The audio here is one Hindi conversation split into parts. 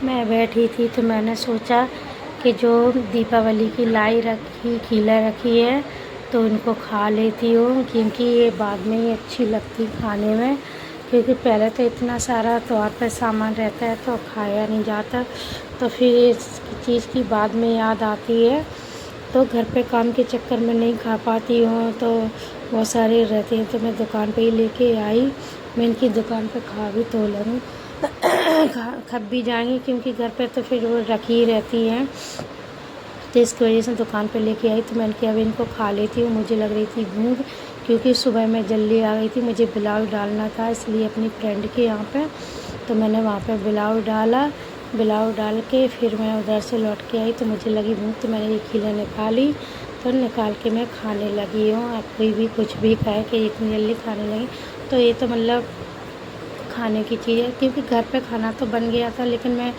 मैं बैठी थी तो मैंने सोचा कि जो दीपावली की लाई रखी खीला रखी है तो उनको खा लेती हूँ, क्योंकि ये बाद में ही अच्छी लगती खाने में। क्योंकि पहले तो इतना सारा त्योहार पे सामान रहता है तो खाया नहीं जाता, तो फिर इस चीज़ की बाद में याद आती है, तो घर पे काम के चक्कर में नहीं खा पाती हूँ। तो बहुत सारे रहते हैं तो मैं दुकान पे ही लेके आई। मैं इनकी दुकान पे खा भी तो लूँगी खप भी जाएंगी, क्योंकि घर पे तो फिर वो रखी ही रहती हैं। तो इसकी वजह से दुकान पे लेके आई तो मैंने कहा अब इनको खा लेती हूँ। मुझे लग रही थी भूख, क्योंकि सुबह मैं जल्दी आ गई थी, मुझे ब्लाउज डालना था इसलिए अपनी फ्रेंड के यहाँ पे। तो मैंने वहाँ पे ब्लाउज डाला, ब्लाउज डाल के फिर मैं उधर से लौट के आई तो मुझे लगी भूख, तो मैंने ये खीला निकाली। तो निकाल के मैं खाने लगी हूँ। अब कोई भी कुछ भी खाए कि इतनी जल्दी खाने लगी, तो ये तो मतलब खाने की चीज़ है। क्योंकि घर पे खाना तो बन गया था लेकिन मैं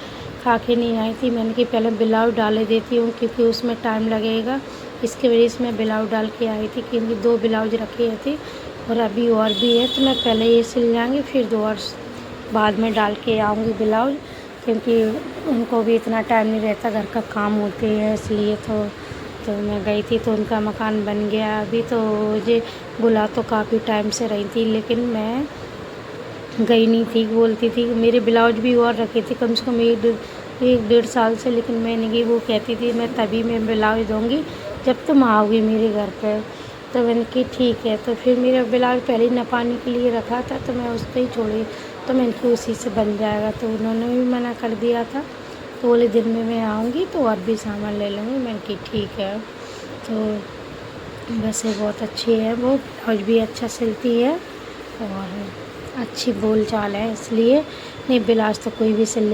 खा के नहीं आई थी। मैंने कि पहले ब्लाउज डाले देती हूँ क्योंकि उसमें टाइम लगेगा, इसके वजह से मैं ब्लाउज डाल के आई थी। क्योंकि 2 ब्लाउज रखे थे और अभी और भी है, तो मैं पहले ये सिल जाएंगे फिर 2 और बाद में डाल के आऊँगी ब्लाउज, क्योंकि उनको भी इतना टाइम नहीं रहता, घर का काम होते हैं इसलिए। तो मैं गई थी तो उनका मकान बन गया अभी, तो मुझे बुला तो काफ़ी टाइम से रही थी लेकिन मैं गई नहीं थी। बोलती थी मेरे ब्लाउज भी और रखे थे कम से कम 1 डेढ़ साल से, लेकिन मैं नहीं गई। वो कहती थी मैं तभी मैं ब्लाउज दूँगी जब तुम आओगी मेरे घर पे। तो मैंने कि ठीक है। तो फिर मेरा ब्लाउज पहले ही नपाने के लिए रखा था तो मैं उस पर ही छोड़ी, तो मैंने कि उसी से बन जाएगा। तो उन्होंने भी मना कर दिया था, तो बोले दिन में मैं आऊँगी तो और भी सामान ले लूँगी। मैंने कि ठीक है। तो वैसे बहुत अच्छी है, वो ब्लाउज भी अच्छा सिलती है और अच्छी बोल चाल है, इसलिए नहीं ब्लाउज तो कोई भी सिल